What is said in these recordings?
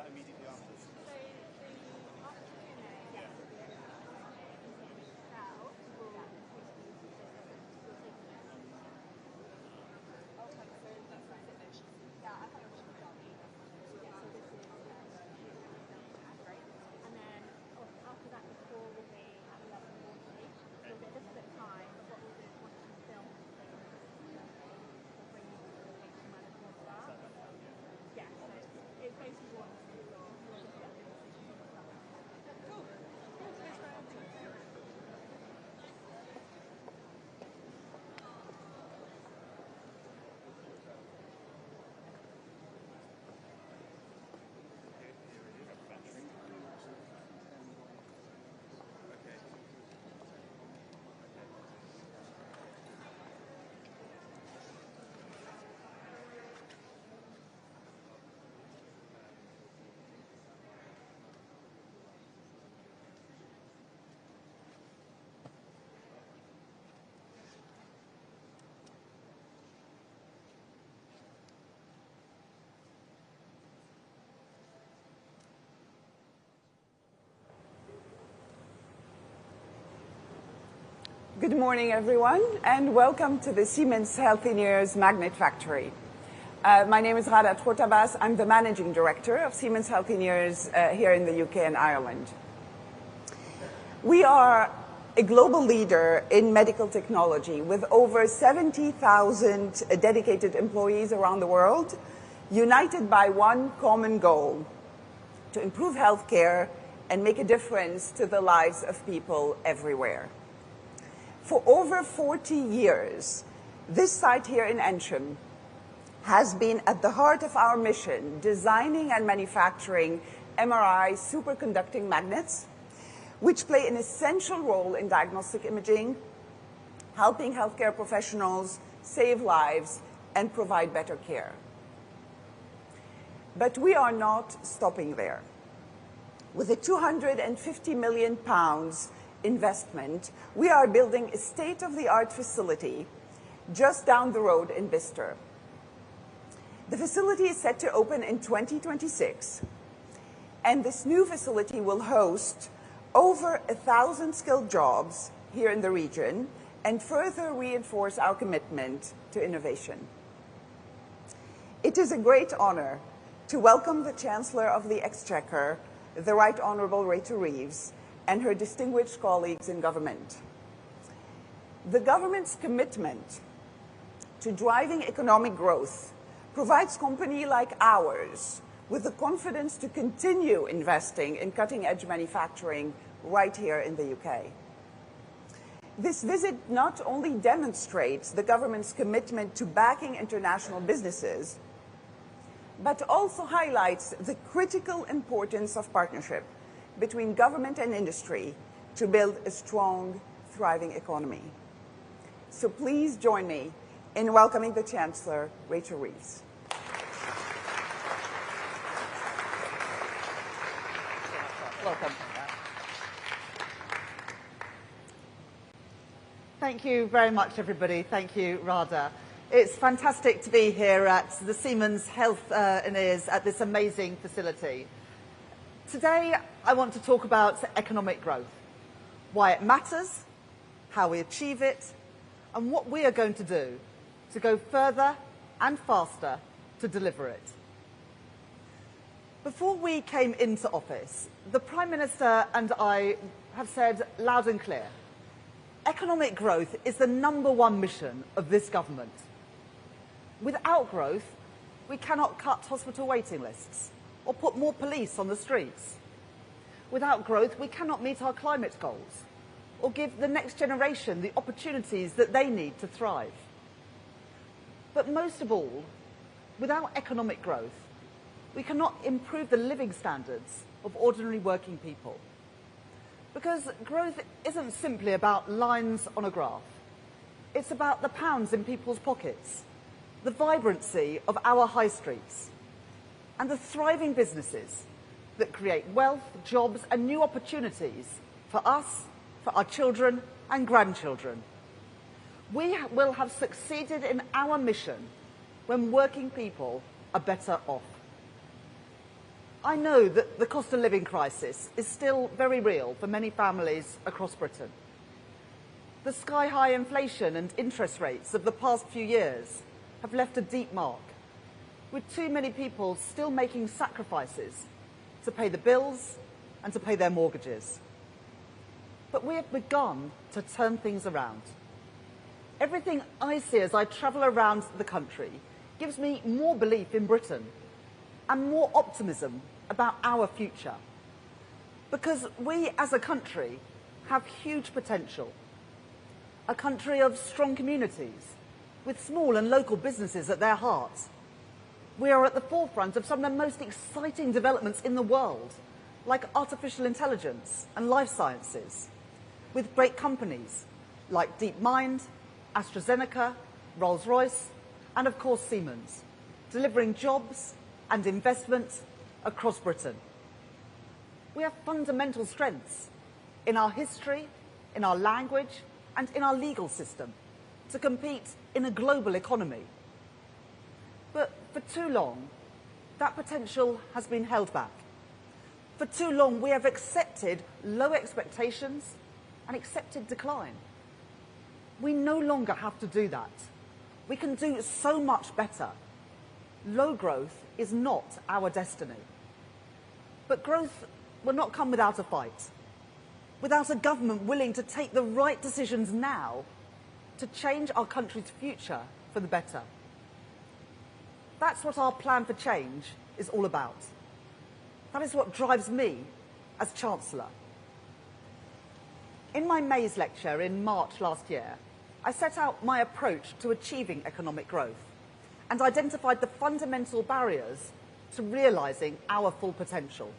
that immediately after? So the after Q&A, yes, will be open in Excel. We'll take Oh, okay, so that's finished. Yeah, I thought it was done. Yeah, so this is great. And then after that, the call will be at 11:40. So we'll get a little bit of time, but what we'll do is once we film things, we'll bring you to the location where the call starts. Yeah, so it's basically one of your just get the decisions and stuff. Cool. Thanks, Ryan. Good morning, everyone, and welcome to the Siemens Healthineers Magnet Factory. My name is Rada Trotabas. I'm the Managing Director of Siemens Healthineers here in the UK and Ireland. We are a global leader in medical technology with over 70,000 dedicated employees around the world, united by one common goal: to improve healthcare and make a difference to the lives of people everywhere. For over 40 years, this site here in Ensham has been at the heart of our mission, designing and manufacturing MRI superconducting magnets, which play an essential role in diagnostic imaging, helping healthcare professionals save lives and provide better care. But we are not stopping there. With a £250 million investment, we are building a state-of-the-art facility just down the road in Bicester. The facility is set to open in 2026, and this new facility will host over 1,000 skilled jobs here in the region and further reinforce our commitment to innovation. It is a great honor to welcome the Chancellor of the Exchequer, the Right Honourable Rachel Reeves, and her distinguished colleagues in government. The government's commitment to driving economic growth provides companies like ours with the confidence to continue investing in cutting-edge manufacturing right here in the UK. This visit not only demonstrates the government's commitment to backing international businesses, but also highlights the critical importance of partnership between government and industry to build a strong, thriving economy. So please join me in welcoming the Chancellor, Rachel Reeves. Welcome. Thank you very much, everybody. Thank you, Rada. It's fantastic to be here at the Siemens Healthineers at this amazing facility. Today, I want to talk about economic growth, why it matters, how we achieve it, and what we are going to do to go further and faster to deliver it. Before we came into office, the Prime Minister and I have said loud and clear, economic growth is the #1 mission of this government. Without growth, we cannot cut hospital waiting lists or put more police on the streets. Without growth, we cannot meet our climate goals or give the next generation the opportunities that they need to thrive. But most of all, without economic growth, we cannot improve the living standards of ordinary working people. Because growth isn't simply about lines on a graph. It's about the pounds in people's pockets, the vibrancy of our high streets, and the thriving businesses that create wealth, jobs, and new opportunities for us, for our children and grandchildren. We will have succeeded in our mission when working people are better off. I know that the cost of living crisis is still very real for many families across Britain. The sky-high inflation and interest rates of the past few years have left a deep mark, with too many people still making sacrifices to pay the bills and to pay their mortgages. But we have begun to turn things around. Everything I see as I travel around the country gives me more belief in Britain and more optimism about our future. Because we as a country have huge potential. A country of strong communities, with small and local businesses at their heart. We are at the forefront of some of the most exciting developments in the world, like artificial intelligence and life sciences, with great companies like DeepMind, AstraZeneca, Rolls-Royce, and of course Siemens, delivering jobs and investment across Britain. We have fundamental strengths in our history, in our language, and in our legal system to compete in a global economy. But for too long, that potential has been held back. For too long, we have accepted low expectations and accepted decline. We no longer have to do that. We can do so much better. Low growth is not our destiny. But growth will not come without a fight, without a government willing to take the right decisions now to change our country's future for the better. That's what our plan for change is all about. That is what drives me as Chancellor. In my May's lecture in March last year, I set out my approach to achieving economic growth and identified the fundamental barriers to realising our full potential.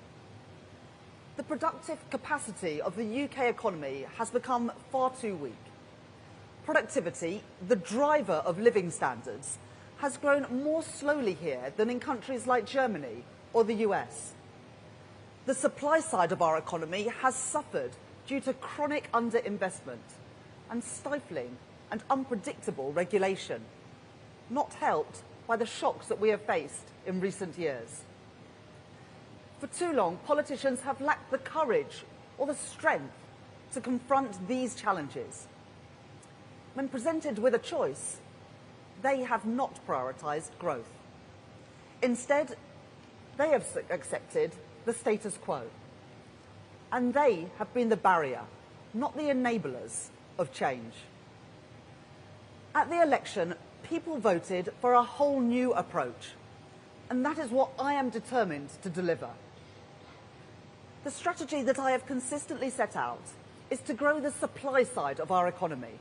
The productive capacity of the UK economy has become far too weak. Productivity, the driver of living standards, has grown more slowly here than in countries like Germany or the US. The supply side of our economy has suffered due to chronic underinvestment and stifling and unpredictable regulation, not helped by the shocks that we have faced in recent years. For too long, politicians have lacked the courage or the strength to confront these challenges. When presented with a choice, they have not prioritised growth. Instead, they have accepted the status quo. And they have been the barrier, not the enablers of change. At the election, people voted for a whole new approach. And that is what I am determined to deliver. The strategy that I have consistently set out is to grow the supply side of our economy,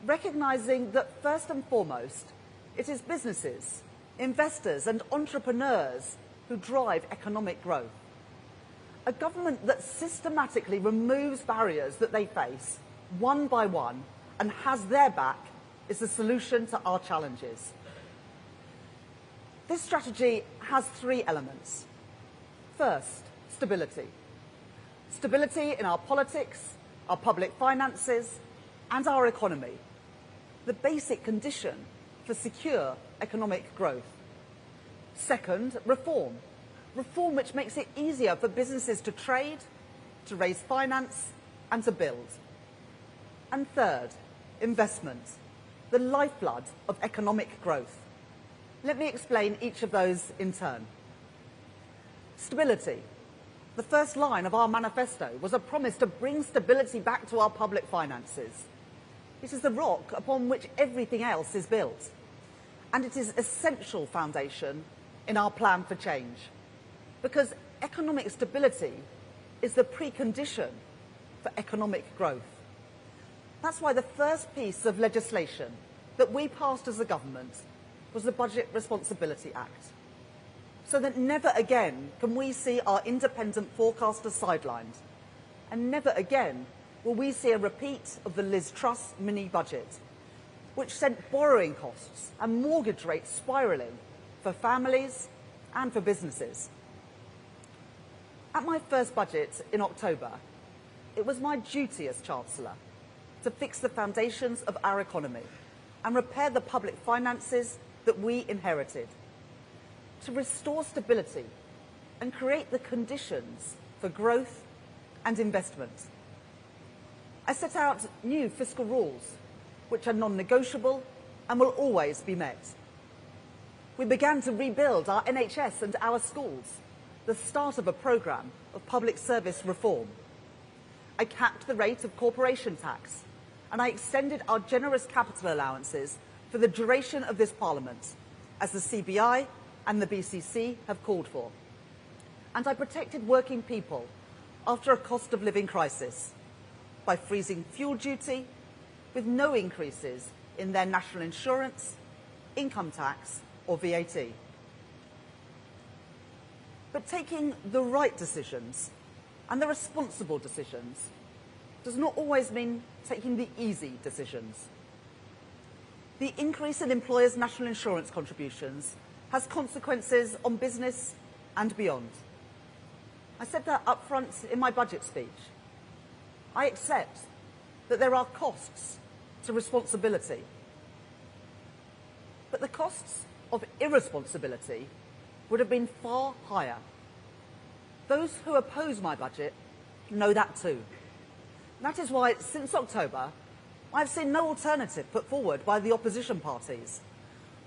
recognising that first and foremost, it is businesses, investors and entrepreneurs who drive economic growth. A government that systematically removes barriers that they face, one by one, and has their back is the solution to our challenges. This strategy has three elements. First, stability. Stability in our politics, our public finances, and our economy. The basic condition for secure economic growth. Second, reform. Reform which makes it easier for businesses to trade, to raise finance, and to build. And third, investment, the lifeblood of economic growth. Let me explain each of those in turn. Stability. The first line of our manifesto was a promise to bring stability back to our public finances. It is the rock upon which everything else is built. And it is an essential foundation in our plan for change. Because economic stability is the precondition for economic growth. That's why the first piece of legislation that we passed as a government was the Budget Responsibility Act. So that never again can we see our independent forecasters sidelined. And never again will we see a repeat of the Liz Truss mini-budget, which sent borrowing costs and mortgage rates spiralling for families and for businesses. At my first budget in October, it was my duty as Chancellor to fix the foundations of our economy and repair the public finances that we inherited, to restore stability and create the conditions for growth and investment. I set out new fiscal rules, which are non-negotiable and will always be met. We began to rebuild our NHS and our schools, the start of a programme of public service reform. I capped the rate of corporation tax, and I extended our generous capital allowances for the duration of this Parliament, as the CBI and the BCC have called for. And I protected working people after a cost of living crisis by freezing fuel duty with no increases in their national insurance, income tax or VAT. But taking the right decisions and the responsible decisions does not always mean taking the easy decisions. The increase in employers' national insurance contributions has consequences on business and beyond. I said that up front in my budget speech. I accept that there are costs to responsibility. But the costs of irresponsibility would have been far higher. Those who oppose my budget know that too. That is why, since October, I've seen no alternative put forward by the opposition parties.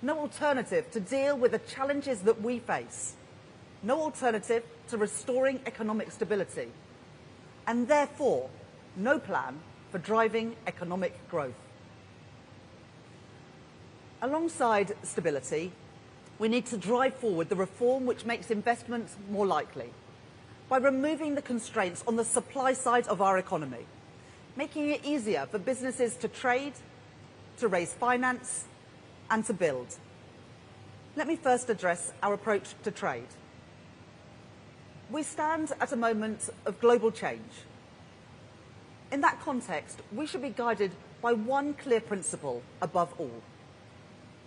No alternative to deal with the challenges that we face. No alternative to restoring economic stability. And therefore, no plan for driving economic growth. Alongside stability, we need to drive forward the reform which makes investment more likely by removing the constraints on the supply side of our economy, making it easier for businesses to trade, to raise finance and to build. Let me first address our approach to trade. We stand at a moment of global change. In that context, we should be guided by one clear principle above all: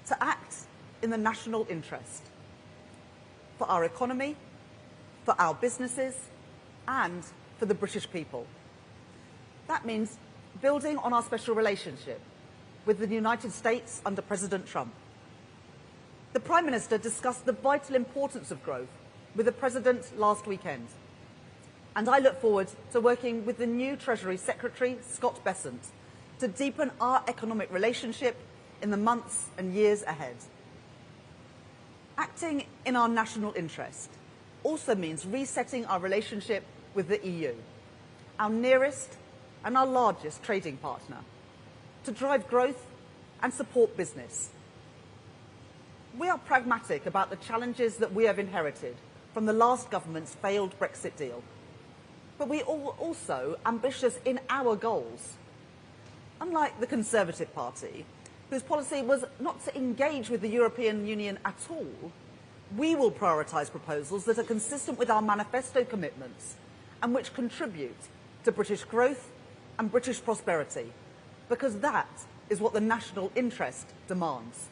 to act in the national interest, for our economy, for our businesses, and for the British people. That means building on our special relationship with the United States under President Trump. The Prime Minister discussed the vital importance of growth with the President last weekend, and I look forward to working with the new Treasury Secretary, Scott Bessent, to deepen our economic relationship in the months and years ahead. Acting in our national interest also means resetting our relationship with the EU, our nearest and our largest trading partner, to drive growth and support business. We are pragmatic about the challenges that we have inherited from the last government's failed Brexit deal, but we are also ambitious in our goals. Unlike the Conservative Party, whose policy was not to engage with the European Union at all, we will prioritise proposals that are consistent with our manifesto commitments and which contribute to British growth and British prosperity, because that is what the national interest demands.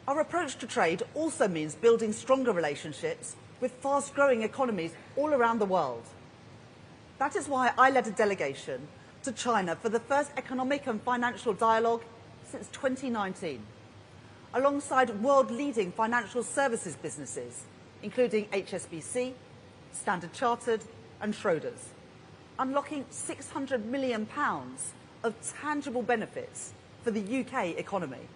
Our approach to trade also means building stronger relationships with fast-growing economies all around the world. That is why I led a delegation to China for the first economic and financial dialogue since 2019, alongside world-leading financial services businesses, including HSBC, Standard Chartered and Schroders, unlocking £600 million of tangible benefits for the UK economy.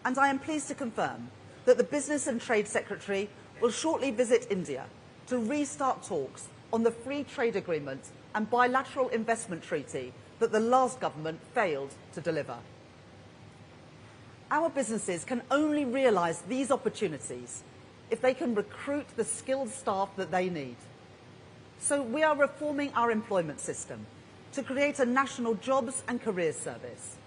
And I am pleased to confirm that the Business and Trade Secretary will shortly visit India to restart talks on the free trade agreement and bilateral investment treaty that the last government failed to deliver. Our businesses can only realise these opportunities if they can recruit the skilled staff that they need. So we are reforming our employment system to create a national jobs and careers service.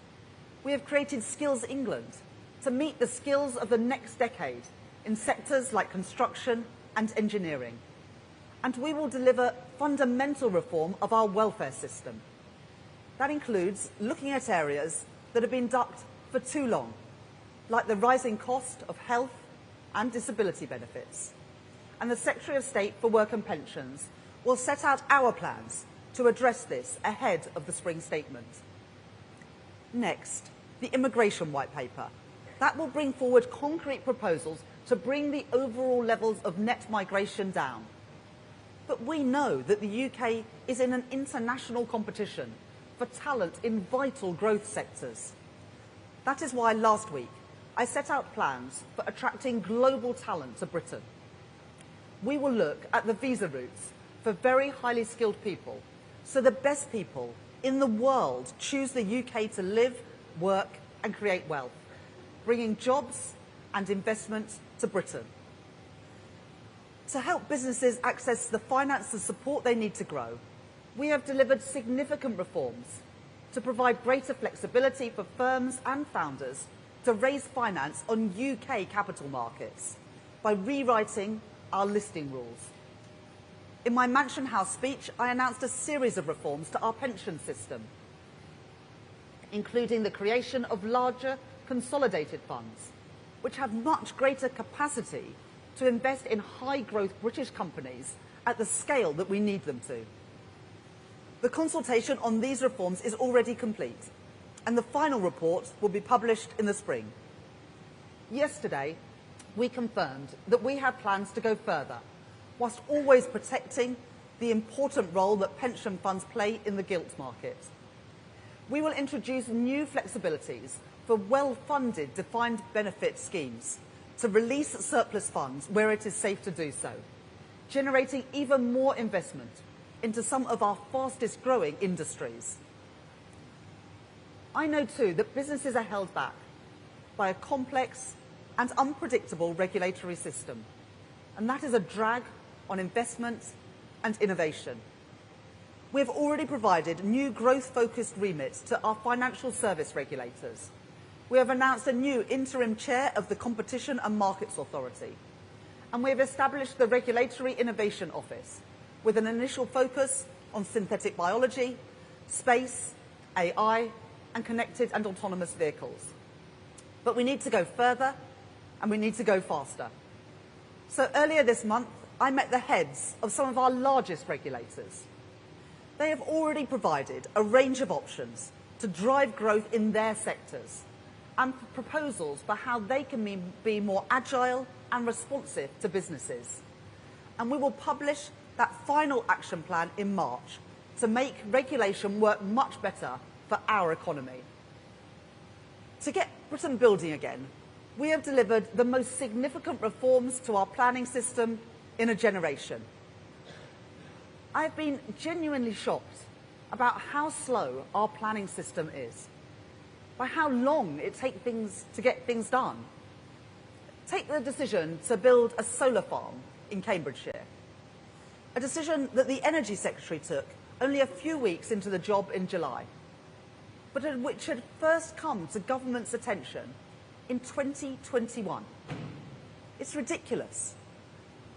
We have created Skills England to meet the skills of the next decade in sectors like construction and engineering. And we will deliver fundamental reform of our welfare system. That includes looking at areas that have been ducked for too long, like the rising cost of health and disability benefits. And the Secretary of State for Work and Pensions will set out our plans to address this ahead of the spring statement. Next, the Immigration White Paper. That will bring forward concrete proposals to bring the overall levels of net migration down. But we know that the UK is in an international competition for talent in vital growth sectors. That is why last week I set out plans for attracting global talent to Britain. We will look at the visa routes for very highly skilled people, so the best people in the world choose the UK to live, work and create wealth, bringing jobs and investment to Britain. To help businesses access the finance and support they need to grow, we have delivered significant reforms to provide greater flexibility for firms and founders to raise finance on UK capital markets by rewriting our listing rules. In my Mansion House speech, I announced a series of reforms to our pension system, including the creation of larger consolidated funds, which have much greater capacity to invest in high-growth British companies at the scale that we need them to. The consultation on these reforms is already complete, and the final report will be published in the spring. Yesterday, we confirmed that we have plans to go further, whilst always protecting the important role that pension funds play in the gilt market. We will introduce new flexibilities for well-funded defined benefit schemes to release surplus funds where it is safe to do so, generating even more investment into some of our fastest growing industries. I know too that businesses are held back by a complex and unpredictable regulatory system, and that is a drag on investment and innovation. We have already provided new growth-focused remits to our financial service regulators. We have announced a new interim chair of the Competition and Markets Authority, and we have established the Regulatory Innovation Office with an initial focus on synthetic biology, space, AI, and connected and autonomous vehicles. But we need to go further, and we need to go faster. So earlier this month, I met the heads of some of our largest regulators. They have already provided a range of options to drive growth in their sectors and proposals for how they can be more agile and responsive to businesses. And we will publish that final action plan in March to make regulation work much better for our economy. To get Britain building again, we have delivered the most significant reforms to our planning system in a generation. I have been genuinely shocked about how slow our planning system is, by how long it takes to get things done. Take the decision to build a solar farm in Cambridgeshire, a decision that the Energy Secretary took only a few weeks into the job in July, but which had first come to government's attention in 2021. It's ridiculous.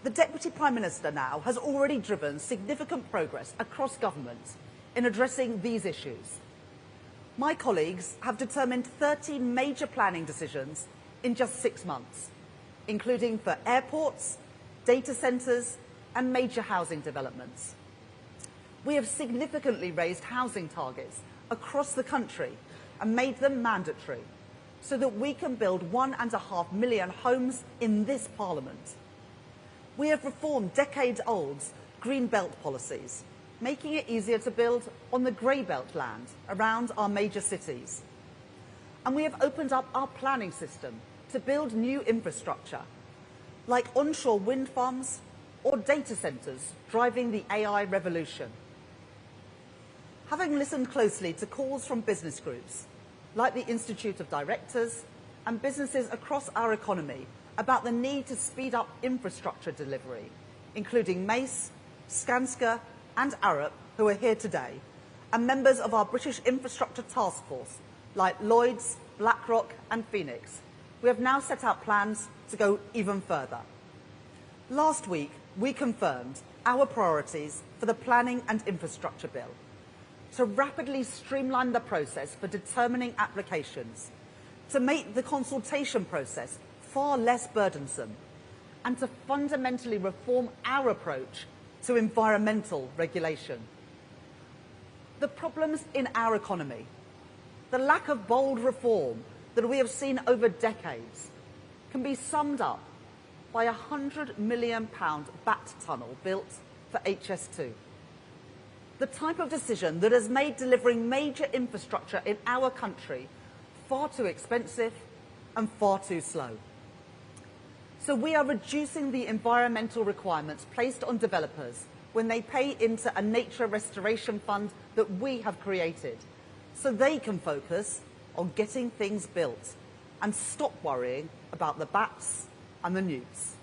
The Deputy Prime Minister now has already driven significant progress across government in addressing these issues. My colleagues have determined 30 major planning decisions in just 6 months, including for airports, data centres and major housing developments. We have significantly raised housing targets across the country and made them mandatory so that we can build 1.5 million homes in this Parliament. We have reformed decade-old green belt policies, making it easier to build on the grey belt land around our major cities. And we have opened up our planning system to build new infrastructure, like onshore wind farms or data centres driving the AI revolution. Having listened closely to calls from business groups, like the Institute of Directors and businesses across our economy about the need to speed up infrastructure delivery, including Mace, Skanska and Arup, who are here today, and members of our British Infrastructure Task Force, like Lloyds, BlackRock and Phoenix, we have now set out plans to go even further. Last week, we confirmed our priorities for the Planning and Infrastructure Bill, to rapidly streamline the process for determining applications, to make the consultation process far less burdensome, and to fundamentally reform our approach to environmental regulation. The problems in our economy, the lack of bold reform that we have seen over decades, can be summed up by a £100 million bat tunnel built for HS2. The type of decision that has made delivering major infrastructure in our country far too expensive and far too slow. So we are reducing the environmental requirements placed on developers when they pay into a nature restoration fund that we have created, so they can focus on getting things built and stop worrying about the bats and the newts.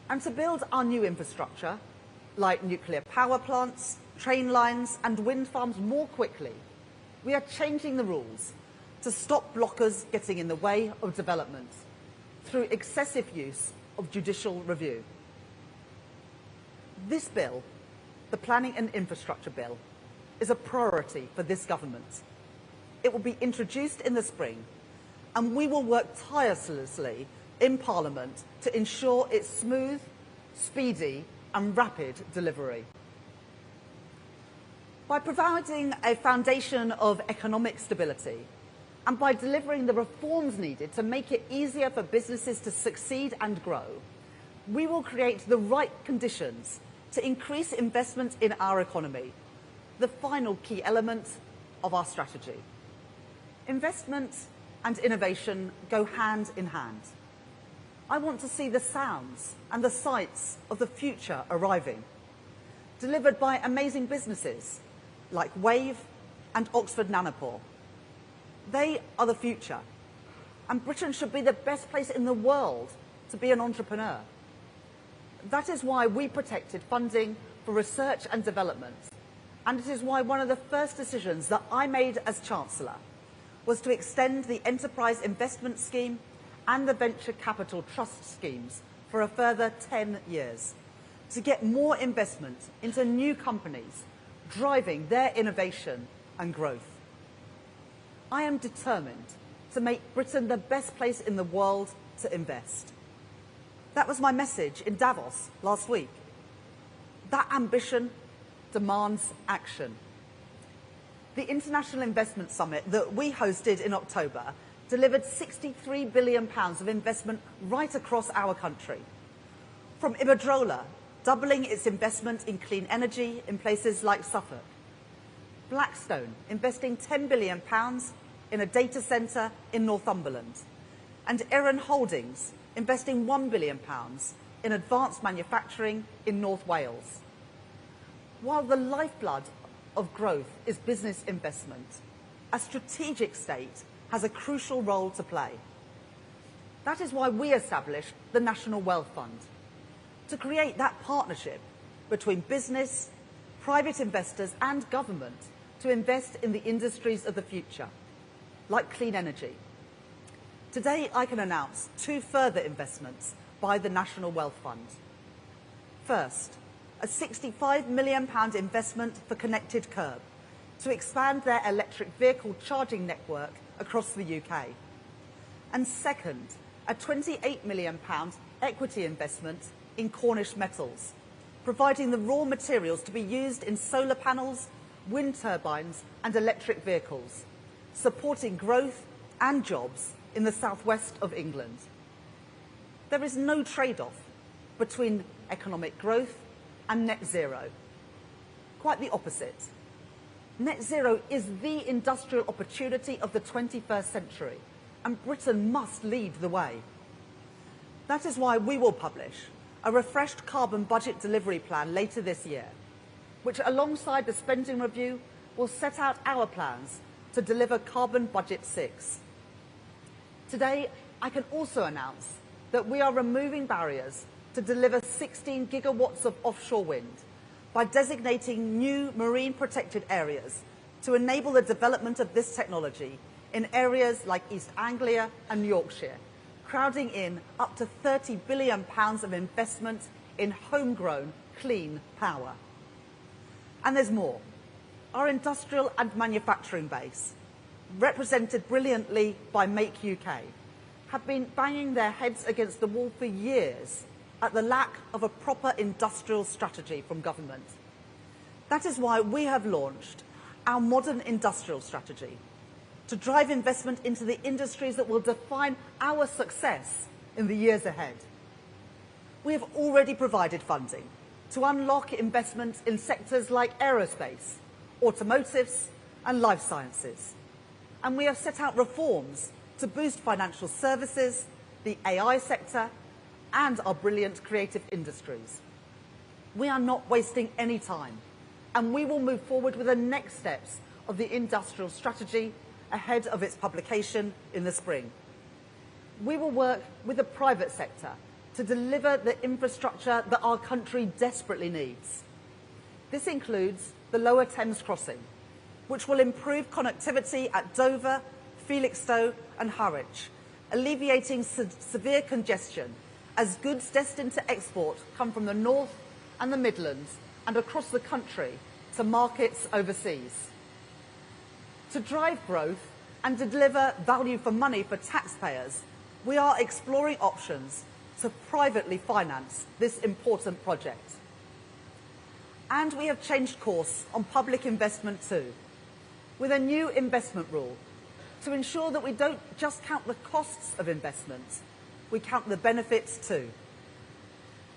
And to build our new infrastructure, like nuclear power plants, train lines and wind farms more quickly, we are changing the rules to stop blockers getting in the way of development through excessive use of judicial review. This bill, the Planning and Infrastructure Bill, is a priority for this government. It will be introduced in the spring, and we will work tirelessly in Parliament to ensure its smooth, speedy and rapid delivery. By providing a foundation of economic stability and by delivering the reforms needed to make it easier for businesses to succeed and grow, we will create the right conditions to increase investment in our economy, the final key element of our strategy. Investment and innovation go hand in hand. I want to see the sounds and the sights of the future arriving, delivered by amazing businesses like Wave and Oxford Nanopore. They are the future, and Britain should be the best place in the world to be an entrepreneur. That is why we protected funding for research and development, and it is why one of the first decisions that I made as Chancellor was to extend the Enterprise Investment Scheme and the Venture Capital Trust schemes for a further 10 years to get more investment into new companies, driving their innovation and growth. I am determined to make Britain the best place in the world to invest. That was my message in Davos last week. That ambition demands action. The International Investment Summit that we hosted in October delivered £63 billion of investment right across our country. From Iberdrola, doubling its investment in clean energy in places like Suffolk. Blackstone investing £10 billion in a data centre in Northumberland. And Erin Holdings investing £1 billion in advanced manufacturing in North Wales. While the lifeblood of growth is business investment, a strategic state has a crucial role to play. That is why we established the National Wealth Fund, to create that partnership between business, private investors and government to invest in the industries of the future, like clean energy. Today I can announce 2 further investments by the National Wealth Fund. First, a £65 million investment for Connected Curb to expand their electric vehicle charging network across the UK. And second, a £28 million equity investment in Cornish Metals, providing the raw materials to be used in solar panels, wind turbines and electric vehicles, supporting growth and jobs in the southwest of England. There is no trade-off between economic growth and net zero. Quite the opposite. Net zero is the industrial opportunity of the 21st century, and Britain must lead the way. That is why we will publish a refreshed carbon budget delivery plan later this year, which alongside the spending review will set out our plans to deliver Carbon Budget 6. Today, I can also announce that we are removing barriers to deliver 16 gigawatts of offshore wind by designating new marine protected areas to enable the development of this technology in areas like East Anglia and Yorkshire, crowding in up to £30 billion of investment in homegrown clean power. And there's more. Our industrial and manufacturing base, represented brilliantly by Make UK, have been banging their heads against the wall for years at the lack of a proper industrial strategy from government. That is why we have launched our modern industrial strategy to drive investment into the industries that will define our success in the years ahead. We have already provided funding to unlock investment in sectors like aerospace, automotives and life sciences. And we have set out reforms to boost financial services, the AI sector and our brilliant creative industries. We are not wasting any time, and we will move forward with the next steps of the industrial strategy ahead of its publication in the spring. We will work with the private sector to deliver the infrastructure that our country desperately needs. This includes the Lower Thames Crossing, which will improve connectivity at Dover, Felixstowe and Harwich, alleviating severe congestion as goods destined to export come from the north and the Midlands and across the country to markets overseas. To drive growth and to deliver value for money for taxpayers, we are exploring options to privately finance this important project. And we have changed course on public investment too, with a new investment rule to ensure that we don't just count the costs of investment, we count the benefits too.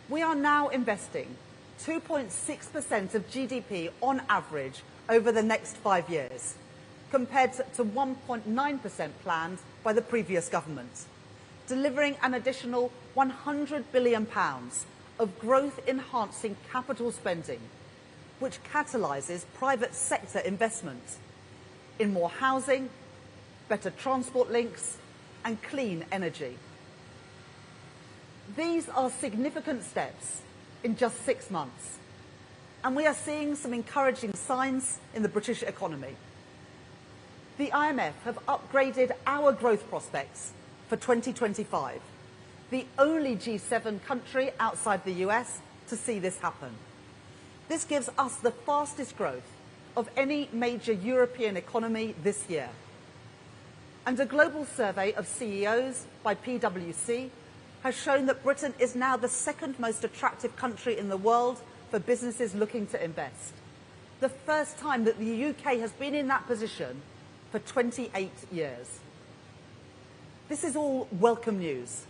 We are now investing 2.6% of GDP on average over the next 5 years, compared to 1.9% planned by the previous government, delivering an additional £100 billion of growth-enhancing capital spending, which catalyses private sector investment in more housing, better transport links and clean energy. These are significant steps in just 6 months, and we are seeing some encouraging signs in the British economy. The IMF have upgraded our growth prospects for 2025, the only G7 country outside the US to see this happen. This gives us the fastest growth of any major European economy this year. And a global survey of CEOs by PwC has shown that Britain is now the second most attractive country in the world for businesses looking to invest. The first time that the UK has been in that position for 28 years. This is all welcome news,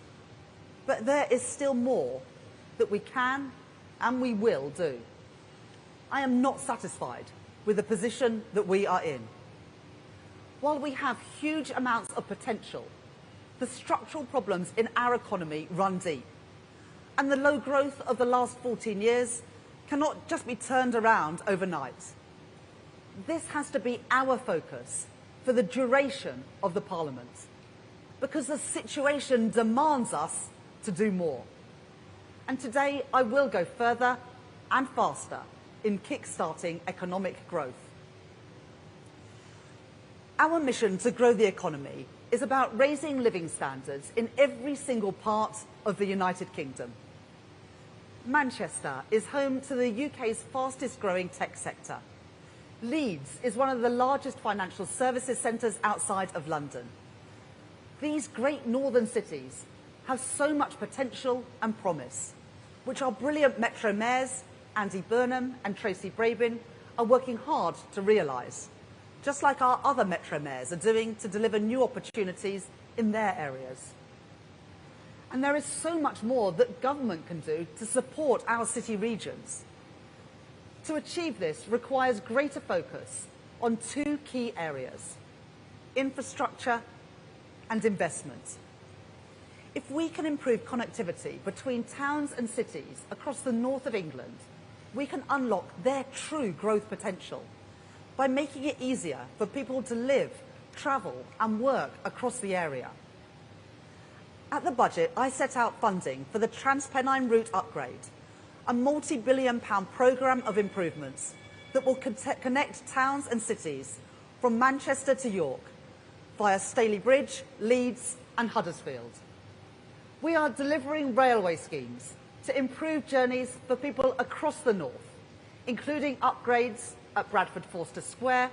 but there is still more that we can and we will do. I am not satisfied with the position that we are in. While we have huge amounts of potential, the structural problems in our economy run deep, and the low growth of the last 14 years cannot just be turned around overnight. This has to be our focus for the duration of the Parliament, because the situation demands us to do more. And today I will go further and faster in kick-starting economic growth. Our mission to grow the economy is about raising living standards in every single part of the United Kingdom. Manchester is home to the UK's fastest growing tech sector. Leeds is one of the largest financial services centres outside of London. These great northern cities have so much potential and promise, which our brilliant Metro mayors, Andy Burnham and Tracy Brabin, are working hard to realise, just like our other Metro mayors are doing to deliver new opportunities in their areas. And there is so much more that government can do to support our city regions. To achieve this requires greater focus on two key areas: infrastructure and investment. If we can improve connectivity between towns and cities across the north of England, we can unlock their true growth potential by making it easier for people to live, travel and work across the area. At the budget, I set out funding for the Transpennine route upgrade, a multi-billion-pound programme of improvements that will connect towns and cities from Manchester to York via Staley Bridge, Leeds and Huddersfield. We are delivering railway schemes to improve journeys for people across the north, including upgrades at Bradford Forster Square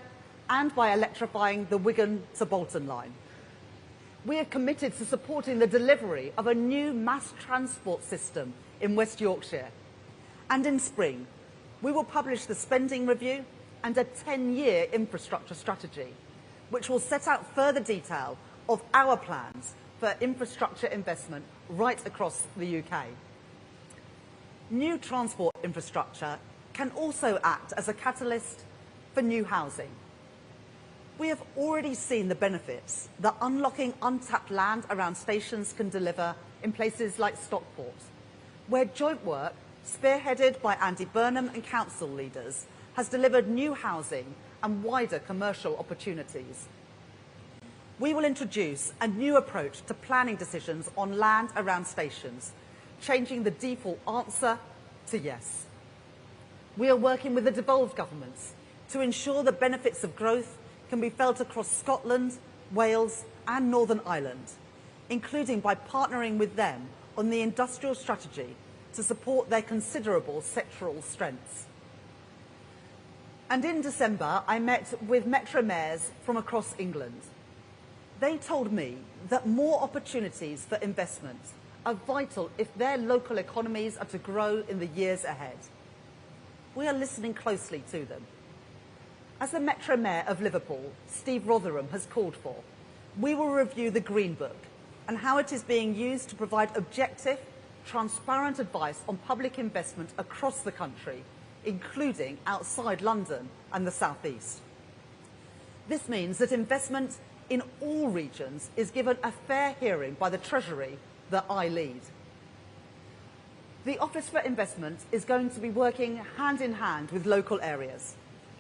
and by electrifying the Wigan to Bolton line. We are committed to supporting the delivery of a new mass transport system in West Yorkshire. And in spring, we will publish the spending review and a 10-year infrastructure strategy, which will set out further detail of our plans for infrastructure investment right across the UK. new transport infrastructure can also act as a catalyst for new housing. We have already seen the benefits that unlocking untapped land around stations can deliver in places like Stockport, where joint work, spearheaded by Andy Burnham and council leaders, has delivered new housing and wider commercial opportunities. We will introduce a new approach to planning decisions on land around stations, changing the default answer to yes. We are working with the devolved governments to ensure the benefits of growth can be felt across Scotland, Wales and Northern Ireland, including by partnering with them on the industrial strategy to support their considerable sectoral strengths. And in December, I met with Metro mayors from across England. They told me that more opportunities for investment are vital if their local economies are to grow in the years ahead. We are listening closely to them. As the Metro Mayor of Liverpool, Steve Rotherham, has called for, we will review the Green Book and how it is being used to provide objective, transparent advice on public investment across the country, including outside London and the South East. This means that investment in all regions is given a fair hearing by the Treasury that I lead. The Office for Investment is going to be working hand in hand with local areas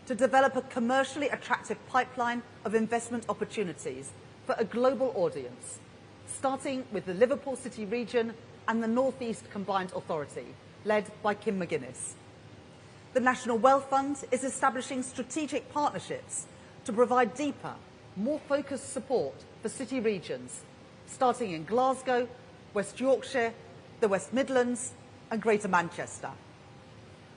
to develop a commercially attractive pipeline of investment opportunities for a global audience, starting with the Liverpool City region and the North East Combined Authority, led by Kim McGuinness. The National Wealth Fund is establishing strategic partnerships to provide deeper, more focused support for city regions, starting in Glasgow, West Yorkshire, the West Midlands and Greater Manchester.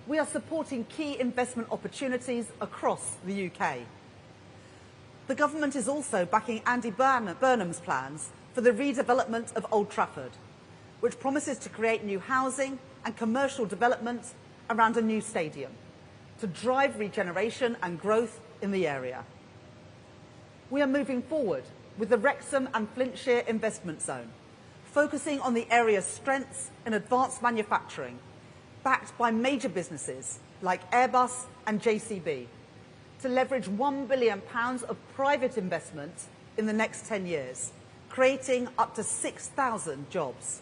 We are supporting key investment opportunities across the UK. The government is also backing Andy Burnham's plans for the redevelopment of Old Trafford, which promises to create new housing and commercial development around a new stadium to drive regeneration and growth in the area. We are moving forward with the Wrexham and Flintshire Investment Zone, focusing on the area's strengths in advanced manufacturing, backed by major businesses like Airbus and JCB, to leverage £1 billion of private investment in the next 10 years, creating up to 6,000 jobs.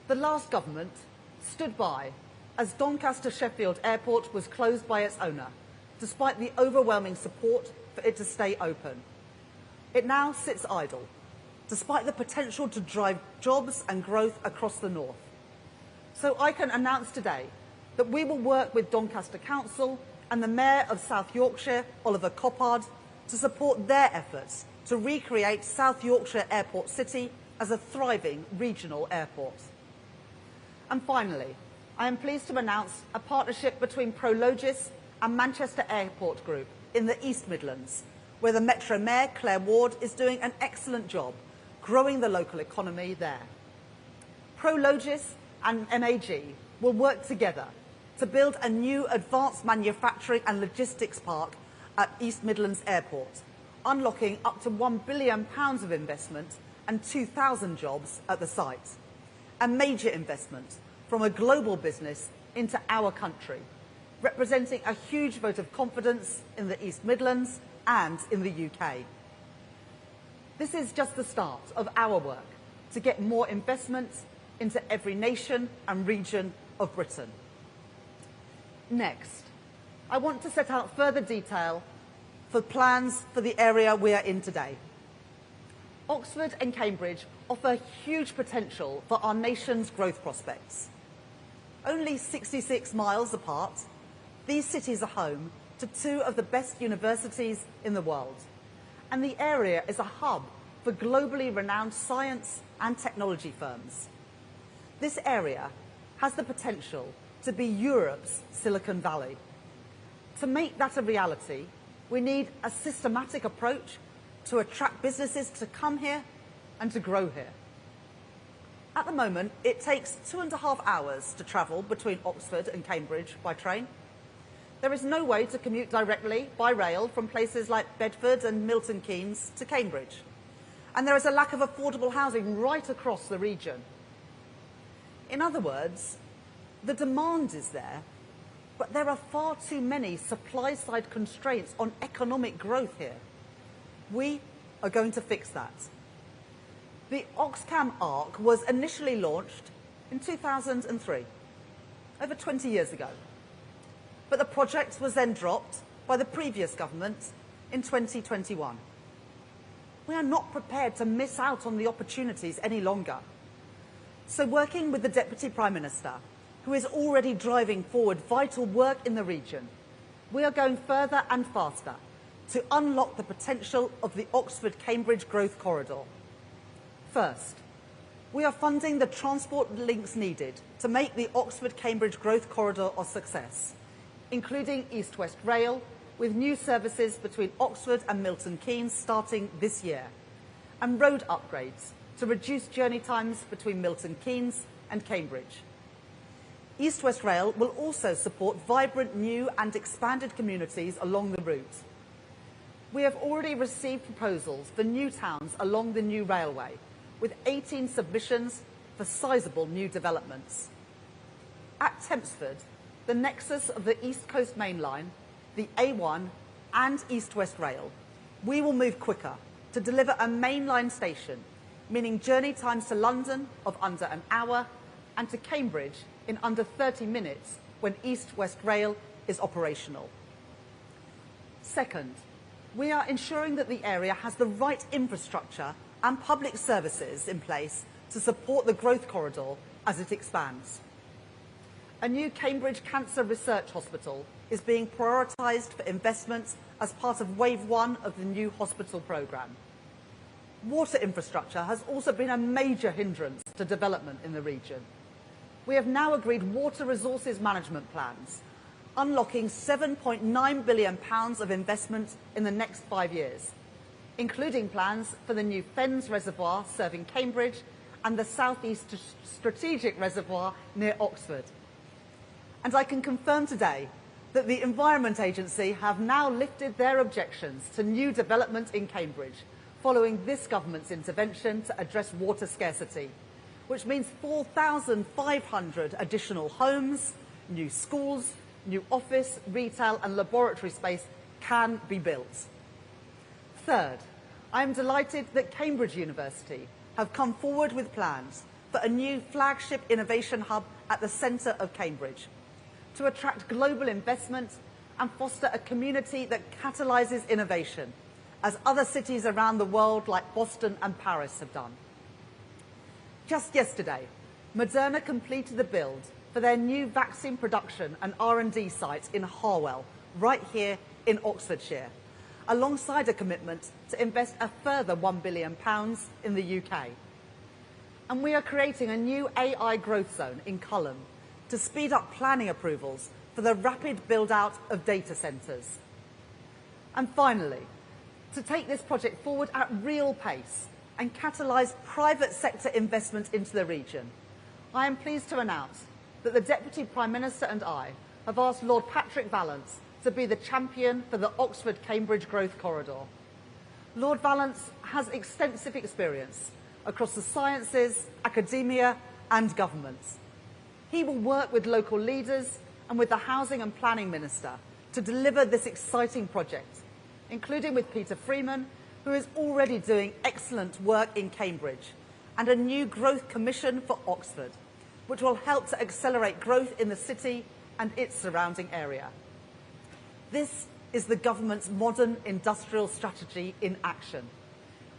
The last government stood by as Doncaster Sheffield Airport was closed by its owner, despite the overwhelming support for it to stay open. It now sits idle, despite the potential to drive jobs and growth across the north. So I can announce today that we will work with Doncaster Council and the Mayor of South Yorkshire, Oliver Coppard, to support their efforts to recreate South Yorkshire Airport City as a thriving regional airport. And finally, I am pleased to announce a partnership between Prologis and Manchester Airport Group in the East Midlands, where the Metro Mayor, Claire Ward, is doing an excellent job growing the local economy there. Prologis and MAG will work together to build a new advanced manufacturing and logistics park at East Midlands Airport, unlocking up to £1 billion of investment and 2,000 jobs at the site. A major investment from a global business into our country, representing a huge vote of confidence in the East Midlands and in the UK. This is just the start of our work to get more investment into every nation and region of Britain. Next, I want to set out further detail for plans for the area we are in today. Oxford and Cambridge offer huge potential for our nation's growth prospects. Only 66 miles apart, these cities are home to two of the best universities in the world, and the area is a hub for globally renowned science and technology firms. This area has the potential to be Europe's Silicon Valley. To make that a reality, we need a systematic approach to attract businesses to come here and to grow here. At the moment, it takes 2.5 hours to travel between Oxford and Cambridge by train. There is no way to commute directly by rail from places like Bedford and Milton Keynes to Cambridge. And there is a lack of affordable housing right across the region. In other words, The demand is there, but there are far too many supply-side constraints on economic growth here. We are going to fix that. The Oxcam ARC was initially launched in 2003, over 20 years ago. But the project was then dropped by the previous government in 2021. We are not prepared to miss out on the opportunities any longer. So working with the Deputy Prime Minister, who is already driving forward vital work in the region, we are going further and faster to unlock the potential of the Oxford-Cambridge Growth Corridor. First, we are funding the transport links needed to make the Oxford-Cambridge Growth Corridor a success, including East-West Rail, with new services between Oxford and Milton Keynes starting this year, and road upgrades to reduce journey times between Milton Keynes and Cambridge. East-West Rail will also support vibrant new and expanded communities along the route. We have already received proposals for new towns along the new railway, with 18 submissions for sizable new developments. At Tempsford, the nexus of the East Coast Main Line, the A1 and East-West Rail, we will move quicker to deliver a mainline station, meaning journey times to London of under an hour and to Cambridge in under 30 minutes when East-West Rail is operational. Second, we are ensuring that the area has the right infrastructure and public services in place to support the growth corridor as it expands. A new Cambridge Cancer Research Hospital is being prioritised for investments as part of Wave 1 of the new hospital programme. Water infrastructure has also been a major hindrance to development in the region. We have now agreed water resources management plans, unlocking £7.9 billion of investment in the next 5 years, including plans for the new Fens Reservoir serving Cambridge and the South East Strategic Reservoir near Oxford. And I can confirm today that the Environment Agency have now lifted their objections to new development in Cambridge following this government's intervention to address water scarcity, which means 4,500 additional homes, new schools, new office, retail and laboratory space can be built. Third, I am delighted that Cambridge University have come forward with plans for a new flagship innovation hub at the centre of Cambridge to attract global investment and foster a community that catalyses innovation, as other cities around the world like Boston and Paris have done. Just yesterday, Moderna completed the build for their new vaccine production and R&D site in Harwell, right here in Oxfordshire, alongside a commitment to invest a further £1 billion in the UK. And we are creating a new AI growth zone in Culham to speed up planning approvals for the rapid build-out of data centres. And finally, to take this project forward at real pace and catalyse private sector investment into the region, I am pleased to announce that the Deputy Prime Minister and I have asked Lord Patrick Vallance to be the champion for the Oxford-Cambridge Growth Corridor. Lord Vallance has extensive experience across the sciences, academia and governments. He will work with local leaders and with the Housing and Planning Minister to deliver this exciting project, including with Peter Freeman, who is already doing excellent work in Cambridge, and a new growth commission for Oxford, which will help to accelerate growth in the city and its surrounding area. This is the government's modern industrial strategy in action,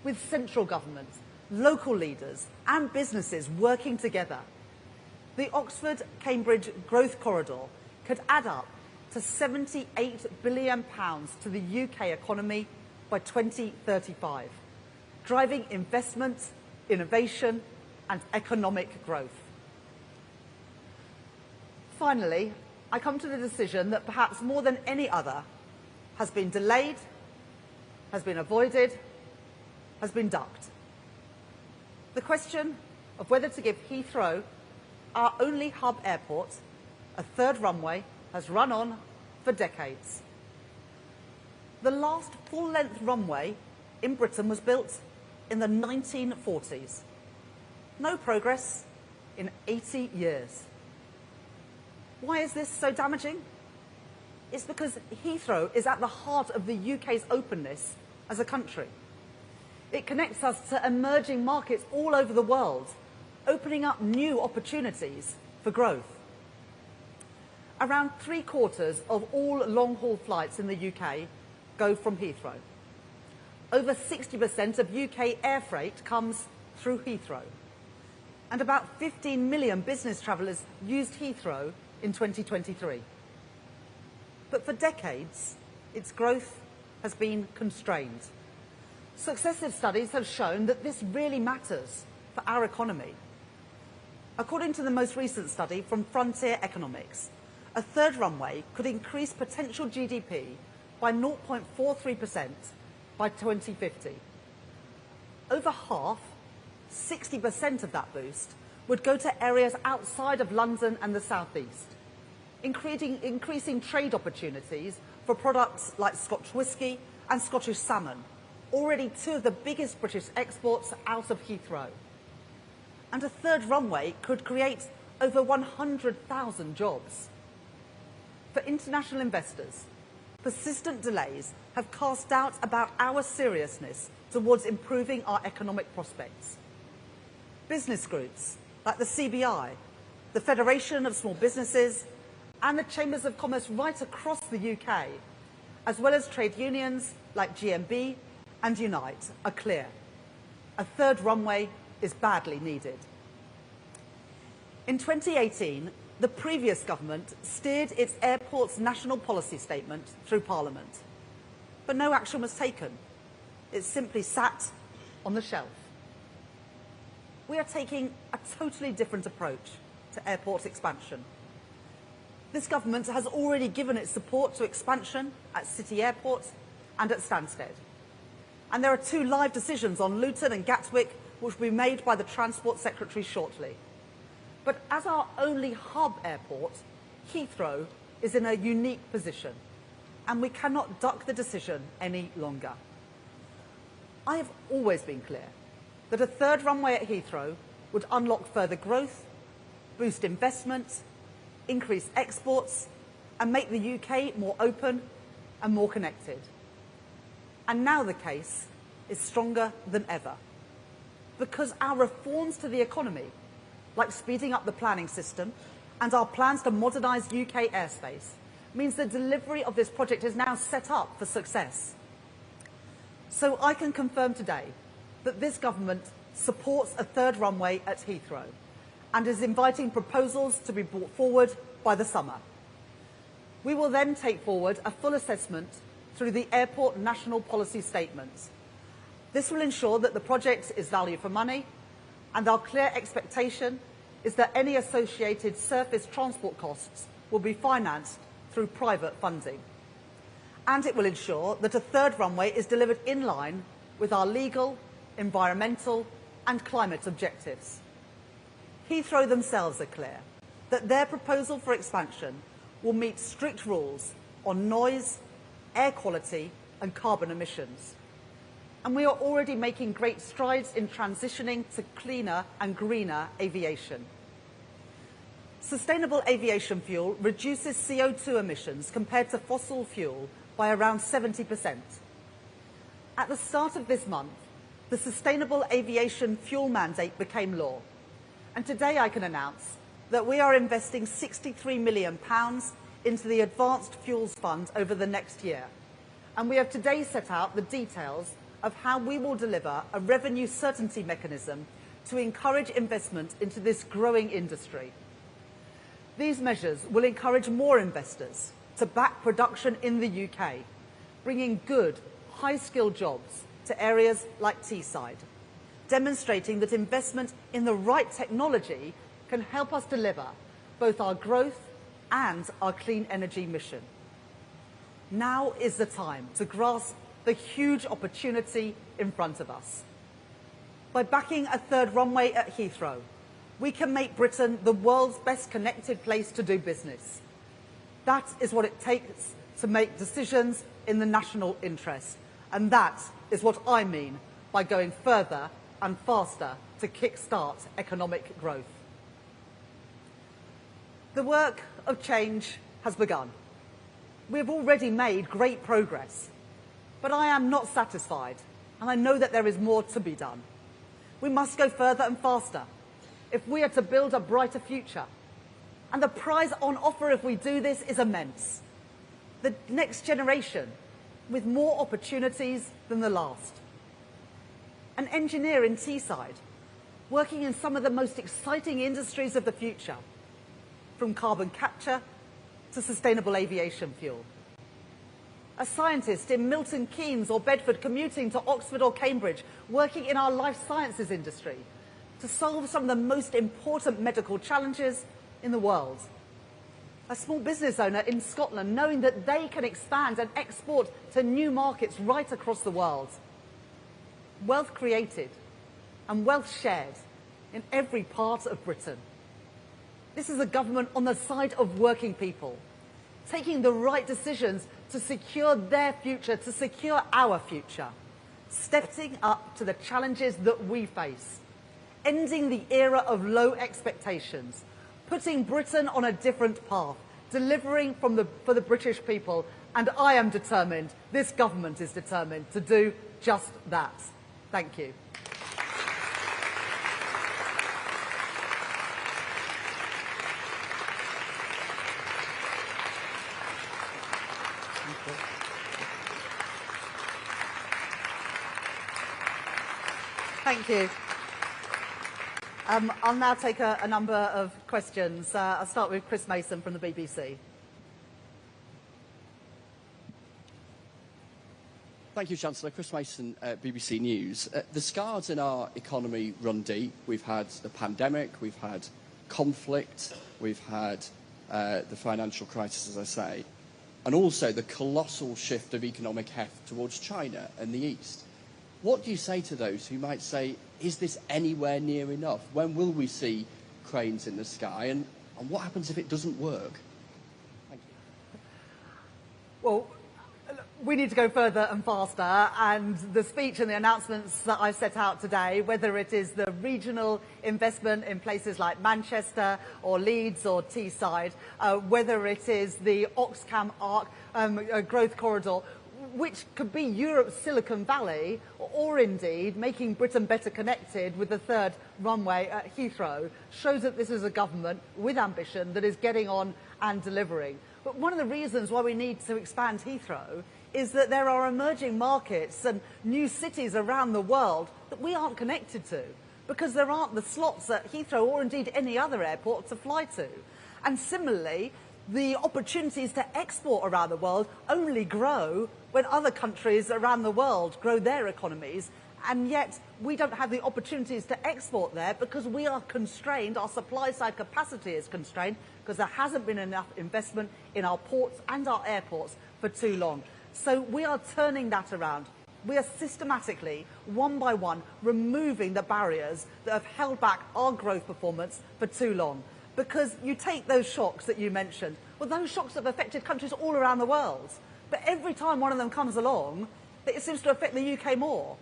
with central government, local leaders and businesses working together. The Oxford-Cambridge Growth Corridor could add up to £78 billion to the UK economy by 2035, driving investment, innovation and economic growth. Finally, I come to the decision that perhaps more than any other has been delayed, has been avoided, has been ducked. The question of whether to give Heathrow, our only hub airport, a third runway has run on for decades. The last full-length runway in Britain was built in the 1940s. No progress in 80 years. Why is this so damaging? It's because Heathrow is at the heart of the UK's openness as a country. It connects us to emerging markets all over the world, opening up new opportunities for growth. Around 3/4 of all long-haul flights in the UK go from Heathrow. Over 60% of UK air freight comes through Heathrow. And about 15 million business travellers used Heathrow in 2023. But for decades, its growth has been constrained. Successive studies have shown that this really matters for our economy. According to the most recent study from Frontier Economics, a third runway could increase potential GDP by 0.43% by 2050. Over half, 60% of that boost, would go to areas outside of London and the South East, increasing trade opportunities for products like Scotch whisky and Scottish salmon, already two of the biggest British exports out of Heathrow. And a third runway could create over 100,000 jobs. For international investors, persistent delays have cast doubt about our seriousness towards improving our economic prospects. Business groups like the CBI, the Federation of Small Businesses, and the Chambers of Commerce right across the UK, as well as trade unions like GMB and Unite, are clear. A third runway is badly needed. In 2018, the previous government steered its airport's national policy statement through Parliament, but no action was taken. It simply sat on the shelf. We are taking a totally different approach to airport expansion. This government has already given its support to expansion at City Airport and at Stansted. And there are 2 live decisions on Luton and Gatwick which will be made by the Transport Secretary shortly. But as our only hub airport, Heathrow is in a unique position, and we cannot duck the decision any longer. I have always been clear that a third runway at Heathrow would unlock further growth, boost investment, increase exports, and make the UK more open and more connected. And now the case is stronger than ever, because our reforms to the economy, like speeding up the planning system and our plans to modernise UK airspace, means the delivery of this project is now set up for success. So I can confirm today that this government supports a third runway at Heathrow and is inviting proposals to be brought forward by the summer. We will then take forward a full assessment through the Airport National Policy Statement. This will ensure that the project is value for money, and our clear expectation is that any associated surface transport costs will be financed through private funding. And it will ensure that a third runway is delivered in line with our legal, environmental and climate objectives. Heathrow themselves are clear that their proposal for expansion will meet strict rules on noise, air quality and carbon emissions. And we are already making great strides in transitioning to cleaner and greener aviation. Sustainable aviation fuel reduces CO2 emissions compared to fossil fuel by around 70%. At the start of this month, the Sustainable Aviation Fuel Mandate became law. And today I can announce that we are investing £63 million into the Advanced Fuels Fund over the next year. And we have today set out the details of how we will deliver a revenue certainty mechanism to encourage investment into this growing industry. These measures will encourage more investors to back production in the UK, bringing good, high-skilled jobs to areas like Teesside, demonstrating that investment in the right technology can help us deliver both our growth and our clean energy mission. Now is the time to grasp the huge opportunity in front of us. By backing a third runway at Heathrow, we can make Britain the world's best connected place to do business. That is what it takes to make decisions in the national interest. And that is what I mean by going further and faster to kickstart economic growth. The work of change has begun. We have already made great progress, but I am not satisfied, and I know that there is more to be done. We must go further and faster if we are to build a brighter future. And the prize on offer if we do this is immense. The next generation with more opportunities than the last. An engineer in Teesside, working in some of the most exciting industries of the future, from carbon capture to sustainable aviation fuel. A scientist in Milton Keynes or Bedford commuting to Oxford or Cambridge, working in our life sciences industry to solve some of the most important medical challenges in the world. A small business owner in Scotland knowing that they can expand and export to new markets right across the world. Wealth created and wealth shared in every part of Britain. This is a government on the side of working people, taking the right decisions to secure their future, to secure our future, stepping up to the challenges that we face, ending the era of low expectations, putting Britain on a different path, delivering for the British people, and I am determined, this government is determined to do just that. Thank you. Thank you. I'll now take a number of questions. I'll start with Chris Mason from the BBC. Thank you, Chancellor. Chris Mason, BBC News. The scars in our economy run deep. We've had the pandemic, we've had conflict, we've had the financial crisis, as I say, and also the colossal shift of economic heft towards China and the East. What do you say to those who might say, is this anywhere near enough? When will we see cranes in the sky? And what happens if it doesn't work? Thank you. Well, we need to go further and faster, and the speech and the announcements that I set out today, whether it is the regional investment in places like Manchester or Leeds or Teesside, whether it is the Oxcam Arc growth corridor, which could be Europe's Silicon Valley, or indeed making Britain better connected with the third runway at Heathrow, shows that this is a government with ambition that is getting on and delivering. But one of the reasons why we need to expand Heathrow is that there are emerging markets and new cities around the world that we aren't connected to, because there aren't the slots at Heathrow or indeed any other airport to fly to. And similarly, the opportunities to export around the world only grow when other countries around the world grow their economies, and yet we don't have the opportunities to export there because we are constrained, our supply side capacity is constrained because there hasn't been enough investment in our ports and our airports for too long. So we are turning that around. We are systematically, one by one, removing the barriers that have held back our growth performance for too long. Because you take those shocks that you mentioned, well, those shocks have affected countries all around the world. But every time one of them comes along, it seems to affect the UK more.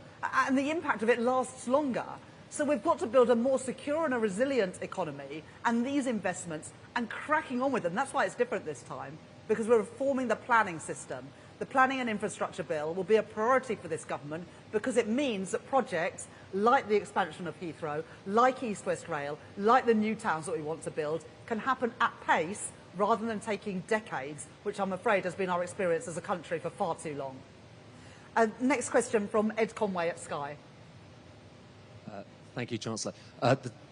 And the impact of it lasts longer. So we've got to build a more secure and a resilient economy, and these investments, and cracking on with them. That's why it's different this time, because we're reforming the planning system. The Planning and Infrastructure Bill will be a priority for this government because it means that projects like the expansion of Heathrow, like East West Rail, like the new towns that we want to build, can happen at pace rather than taking decades, which I'm afraid has been our experience as a country for far too long. Next question from Ed Conway at Sky. Thank you, Chancellor.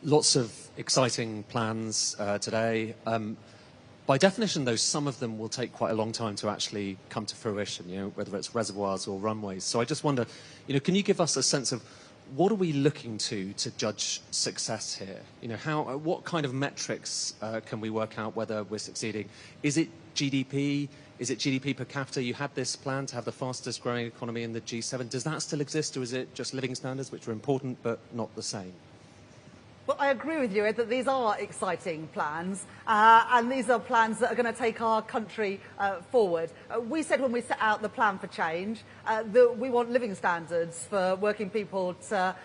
Lots of exciting plans today. By definition, though, some of them will take quite a long time to actually come to fruition, whether it's reservoirs or runways. So I just wonder, can you give us a sense of what are we looking to judge success here? What kind of metrics can we work out whether we're succeeding? Is it GDP? Is it GDP per capita? You had this plan to have the fastest growing economy in the G7. Does that still exist, or is it just living standards, which are important but not the same? Well, I agree with you, Ed, that these are exciting plans, and these are plans that are going to take our country forward. We said when we set out the plan for change that we want living standards for working people to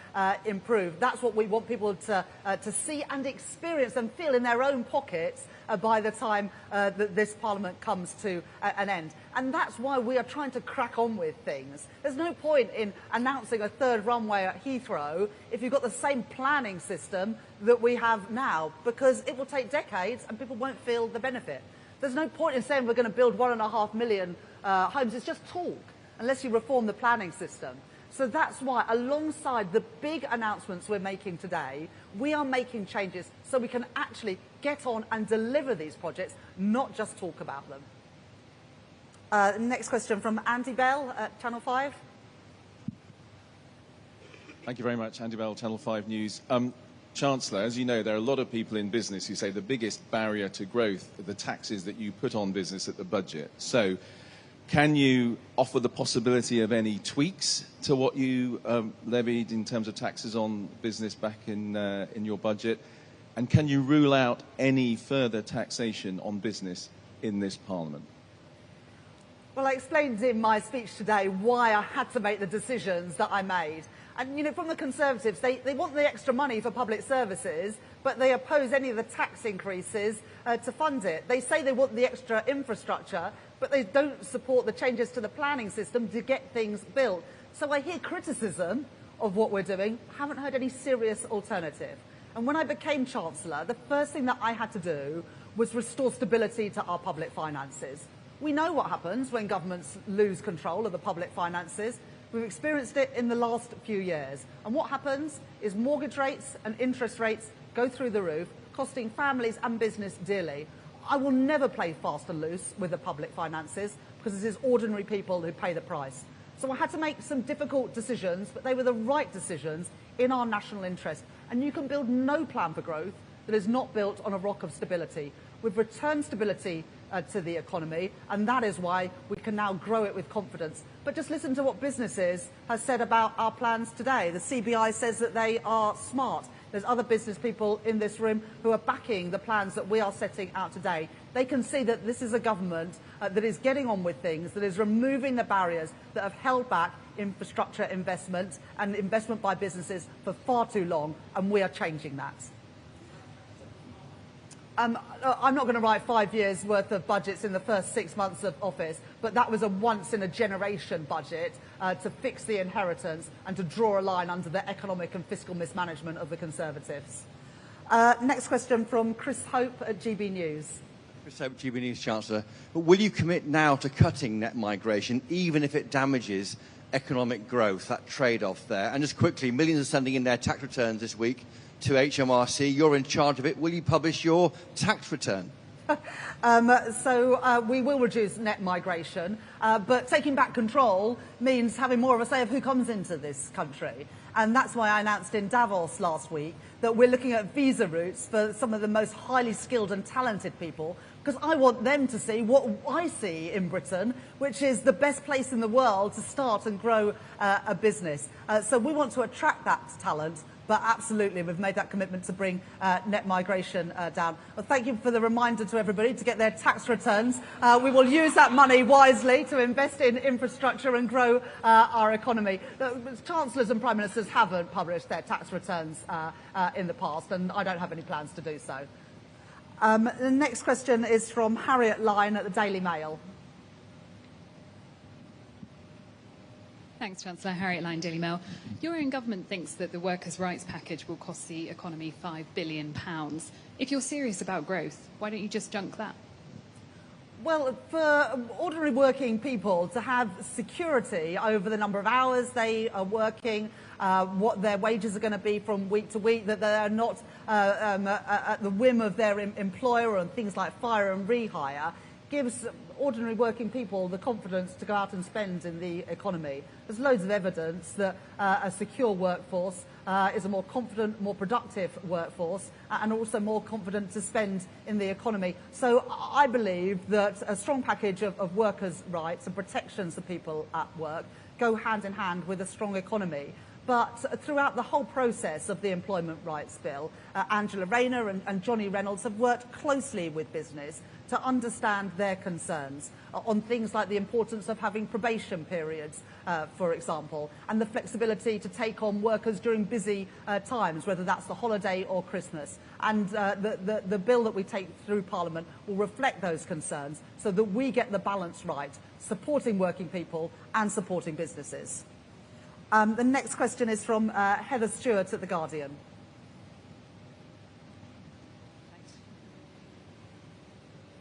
improve. That's what we want people to see and experience and feel in their own pockets by the time that this Parliament comes to an end. And that's why we are trying to crack on with things. There's no point in announcing a third runway at Heathrow if you've got the same planning system that we have now, because it will take decades and people won't feel the benefit. There's no point in saying we're going to build 1.5 million homes. It's just talk, unless you reform the planning system. So that's why, alongside the big announcements we're making today, we are making changes so we can actually get on and deliver these projects, not just talk about them. Next question from Andy Bell at Channel 5. Thank you very much. Andy Bell, Channel 5 News. Chancellor, as you know, there are a lot of people in business who say the biggest barrier to growth are the taxes that you put on business at the budget. So, can you offer the possibility of any tweaks to what you levied in terms of taxes on business back in your budget? And can you rule out any further taxation on business in this Parliament? Well, I explained in my speech today why I had to make the decisions that I made. And, you know, from the Conservatives, they want the extra money for public services, but they oppose any of the tax increases to fund it. They say they want the extra infrastructure, but they don't support the changes to the planning system to get things built. So I hear criticism of what we're doing, haven't heard any serious alternative. And when I became Chancellor, the first thing that I had to do was restore stability to our public finances. We know what happens when governments lose control of the public finances. We've experienced it in the last few years. And what happens is mortgage rates and interest rates go through the roof, costing families and business dearly. I will never play fast and loose with the public finances because it is ordinary people who pay the price. So I had to make some difficult decisions, but they were the right decisions in our national interest. And you can build no plan for growth that is not built on a rock of stability. We've returned stability to the economy, and that is why we can now grow it with confidence. But just listen to what businesses have said about our plans today. The CBI says that they are smart. There's other business people in this room who are backing the plans that we are setting out today. They can see that this is a government that is getting on with things, that is removing the barriers that have held back infrastructure investment and investment by businesses for far too long, and we are changing that. I'm not going to write 5 years' worth of budgets in the first 6 months of office, but that was a once-in-a-generation budget to fix the inheritance and to draw a line under the economic and fiscal mismanagement of the Conservatives. Next question from Chris Hope at GB News. Chris Hope, GB News, Chancellor. But will you commit now to cutting net migration, even if it damages economic growth, that trade-off there? And just quickly, millions are sending in their tax returns this week to HMRC. You're in charge of it. Will you publish your tax return? We will reduce net migration, but taking back control means having more of a say of who comes into this country. And that's why I announced in Davos last week that we're looking at visa routes for some of the most highly skilled and talented people, because I want them to see what I see in Britain, which is the best place in the world to start and grow a business. So we want to attract that talent. But absolutely, we've made that commitment to bring net migration down. Well, thank you for the reminder to everybody to get their tax returns. We will use that money wisely to invest in infrastructure and grow our economy. Chancellors and Prime Ministers haven't published their tax returns in the past, and I don't have any plans to do so. The next question is from Harriet Lyne at the Daily Mail. Thanks, Chancellor. Harriet Lyne, Daily Mail. Your own government thinks that the workers' rights package will cost the economy £5 billion. If you're serious about growth, why don't you just junk that? Well, for ordinary working people to have security over the number of hours they are working, what their wages are going to be from week to week, that they are not at the whim of their employer on things like fire and rehire, gives ordinary working people the confidence to go out and spend in the economy. There's loads of evidence that a secure workforce is a more confident, more productive workforce, and also more confident to spend in the economy. So I believe that a strong package of workers' rights and protections for people at work go hand in hand with a strong economy. But throughout the whole process of the Employment Rights Bill, Angela Rayner and Johnny Reynolds have worked closely with business to understand their concerns on things like the importance of having probation periods, for example, and the flexibility to take on workers during busy times, whether that's the holiday or Christmas. And the bill that we take through Parliament will reflect those concerns so that we get the balance right, supporting working people and supporting businesses. The next question is from Heather Stewart at The Guardian.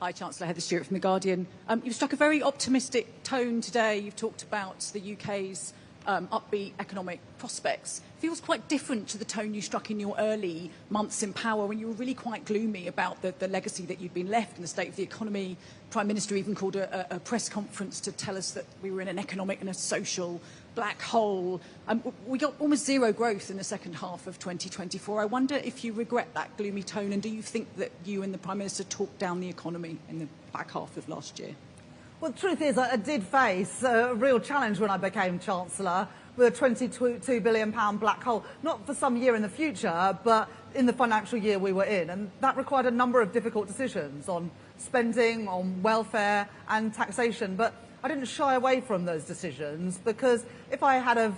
Hi, Chancellor. Heather Stewart from The Guardian. You've struck a very optimistic tone today. You've talked about the UK's upbeat economic prospects. Feels quite different to the tone you struck in your early months in power when you were really quite gloomy about the legacy that you'd been left and the state of the economy. Prime Minister even called a press conference to tell us that we were in an economic and a social black hole. We got almost zero growth in the second half of 2024. I wonder if you regret that gloomy tone, and do you think that you and the Prime Minister talked down the economy in the back half of last year? Well, the truth is I did face a real challenge when I became Chancellor with a £22 billion black hole, not for some year in the future, but in the financial year we were in. And that required a number of difficult decisions on spending, on welfare and taxation. But I didn't shy away from those decisions, because if I had have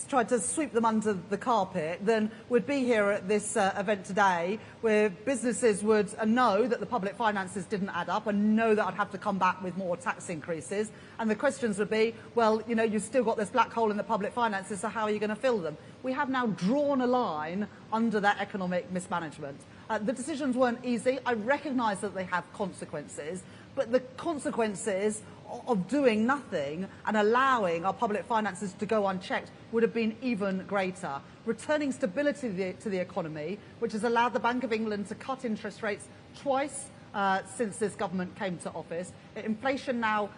tried to sweep them under the carpet, then we'd be here at this event today where businesses would know that the public finances didn't add up and know that I'd have to come back with more tax increases. And the questions would be, well, you know, you've still got this black hole in the public finances, so how are you going to fill them? We have now drawn a line under that economic mismanagement. The decisions weren't easy. I recognise that they have consequences, but the consequences of doing nothing and allowing our public finances to go unchecked would have been even greater. Returning stability to the economy, which has allowed the Bank of England to cut interest rates twice since this government came to office. Inflation now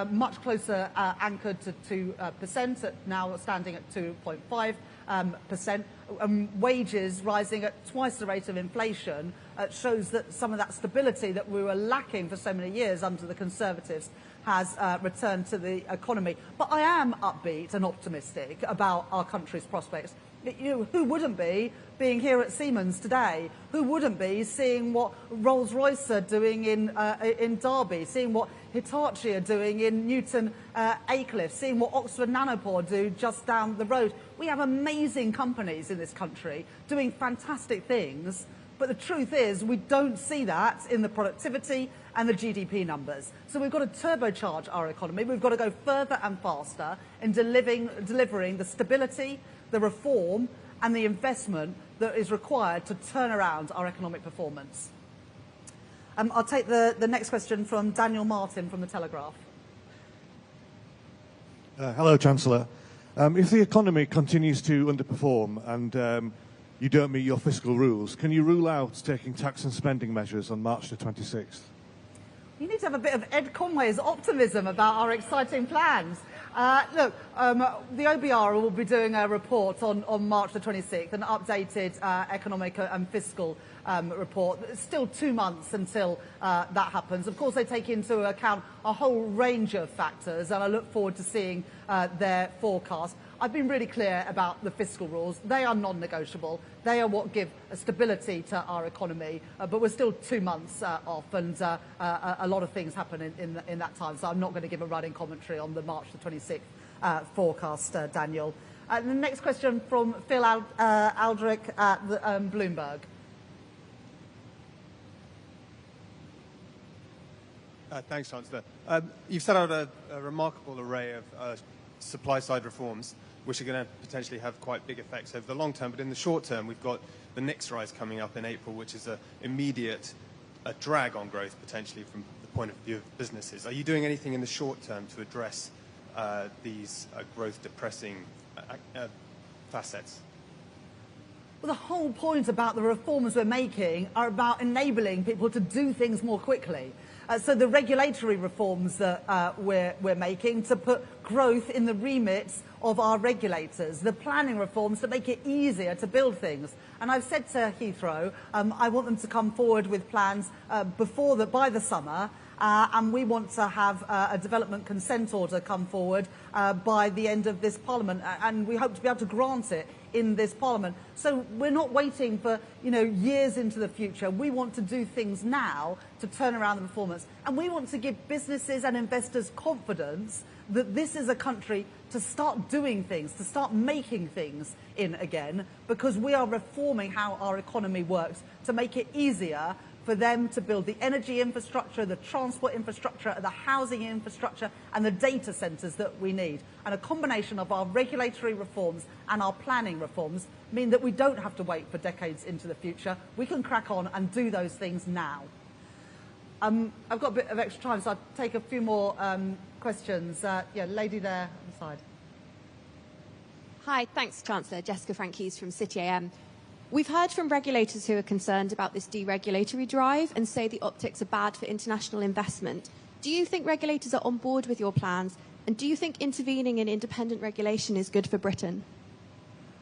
much closer anchored to 2%, now standing at 2.5%. Wages rising at twice the rate of inflation shows that some of that stability that we were lacking for so many years under the Conservatives has returned to the economy. But I am upbeat and optimistic about our country's prospects. Who wouldn't be being here at Siemens today? Who wouldn't be seeing what Rolls-Royce are doing in Derby, seeing what Hitachi are doing in Newton Aycliffe, seeing what Oxford Nanopore do just down the road? We have amazing companies in this country doing fantastic things, but the truth is we don't see that in the productivity and the GDP numbers. So we've got to turbocharge our economy. We've got to go further and faster in delivering the stability, the reform and the investment that is required to turn around our economic performance. I'll take the next question from Daniel Martin from The Telegraph. Hello, Chancellor. If the economy continues to underperform and you don't meet your fiscal rules, can you rule out taking tax and spending measures on March the 26th? You need to have a bit of Ed Conway's optimism about our exciting plans. Look, the OBR will be doing a report on March the 26th, an updated economic and fiscal report. It's still 2 months until that happens. Of course, they take into account a whole range of factors, and I look forward to seeing their forecast. I've been really clear about the fiscal rules. They are non-negotiable. They are what give stability to our economy. But we're still 2 months off, and a lot of things happen in that time. So I'm not going to give a running commentary on the March the 26th forecast, Daniel. The next question from Phil Aldrich at Bloomberg. Thanks, Chancellor. You've set out a remarkable array of supply-side reforms, which are going to potentially have quite big effects over the long term. But in the short term, we've got the NICS rise coming up in April, which is an immediate drag on growth, potentially, from the point of view of businesses. Are you doing anything in the short term to address these growth-depressing facets? Well, the whole point about the reforms we're making are about enabling people to do things more quickly. So the regulatory reforms that we're making to put growth in the remit of our regulators, the planning reforms to make it easier to build things. And I've said to Heathrow, I want them to come forward with plans by the summer, and we want to have a development consent order come forward by the end of this Parliament, and we hope to be able to grant it in this Parliament. So we're not waiting for years into the future. We want to do things now to turn around the performance, and we want to give businesses and investors confidence that this is a country to start doing things, to start making things in again, because we are reforming how our economy works to make it easier for them to build the energy infrastructure, the transport infrastructure, the housing infrastructure, and the data centres that we need. And a combination of our regulatory reforms and our planning reforms mean that we don't have to wait for decades into the future. We can crack on and do those things now. I've got a bit of extra time, so I'll take a few more questions. Yeah, lady there on the side. Hi, thanks, Chancellor. Jessica Frank-Hughes from City AM. We've heard from regulators who are concerned about this deregulatory drive and say the optics are bad for international investment. Do you think regulators are on board with your plans? And do you think intervening in independent regulation is good for Britain?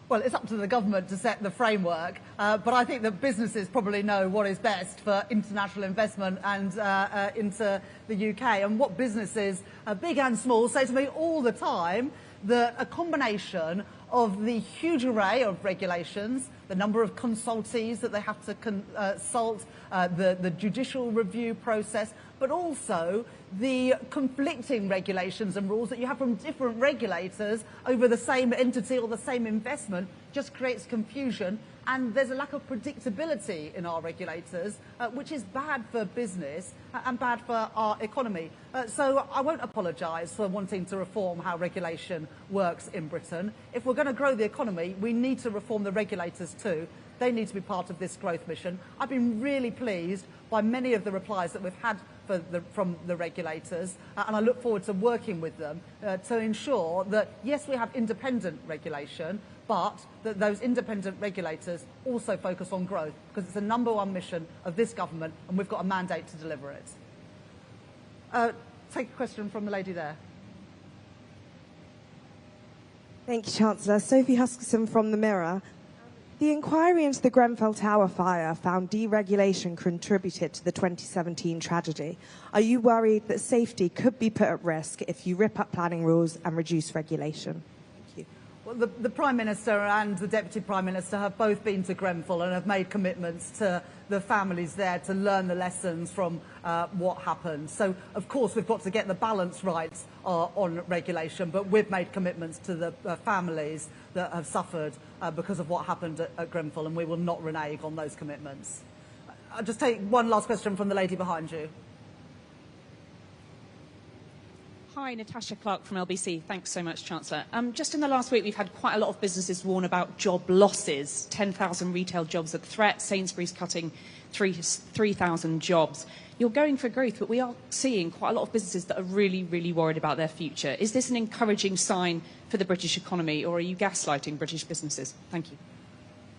Well, it's up to the government to set the framework, but I think that businesses probably know what is best for international investment and into the UK. And what businesses, big and small, say to me all the time that a combination of the huge array of regulations, the number of consultees that they have to consult, the judicial review process, but also the conflicting regulations and rules that you have from different regulators over the same entity or the same investment just creates confusion, and there's a lack of predictability in our regulators, which is bad for business and bad for our economy. So I won't apologise for wanting to reform how regulation works in Britain. If we're going to grow the economy, we need to reform the regulators too. They need to be part of this growth mission. I've been really pleased by many of the replies that we've had from the regulators, and I look forward to working with them to ensure that, yes, we have independent regulation, but that those independent regulators also focus on growth, because it's the #1 mission of this government, and we've got a mandate to deliver it. Take a question from the lady there. Thank you, Chancellor. Sophie Huskisson from The Mirror. The inquiry into the Grenfell Tower fire found deregulation contributed to the 2017 tragedy. Are you worried that safety could be put at risk if you rip up planning rules and reduce regulation? Thank you. Well, the Prime Minister and the Deputy Prime Minister have both been to Grenfell and have made commitments to the families there to learn the lessons from what happened. So, of course, we've got to get the balance right on regulation, but we've made commitments to the families that have suffered because of what happened at Grenfell, and we will not renege on those commitments. I'll just take one last question from the lady behind you. Hi, Natasha Clark from LBC. Thanks so much, Chancellor. Just in the last week, we've had quite a lot of businesses warn about job losses. 10,000 retail jobs at threat, Sainsbury's cutting 3,000 jobs. You're going for growth, but we are seeing quite a lot of businesses that are really, really worried about their future. Is this an encouraging sign for the British economy, or are you gaslighting British businesses? Thank you.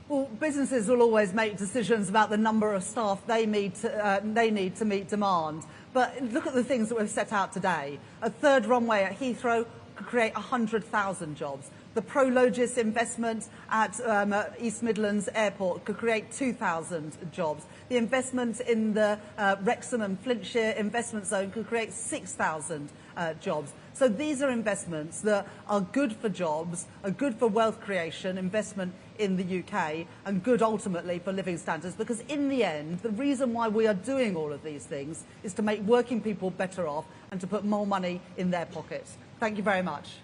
Well, businesses will always make decisions about the number of staff they need to meet demand. But look at the things that we've set out today. A third runway at Heathrow could create 100,000 jobs. The Prologis investment at East Midlands Airport could create 2,000 jobs. The investment in the Wrexham and Flintshire investment zone could create 6,000 jobs. So these are investments that are good for jobs, are good for wealth creation, investment in the UK, and good ultimately for living standards, because in the end, the reason why we are doing all of these things is to make working people better off and to put more money in their pockets. Thank you very much.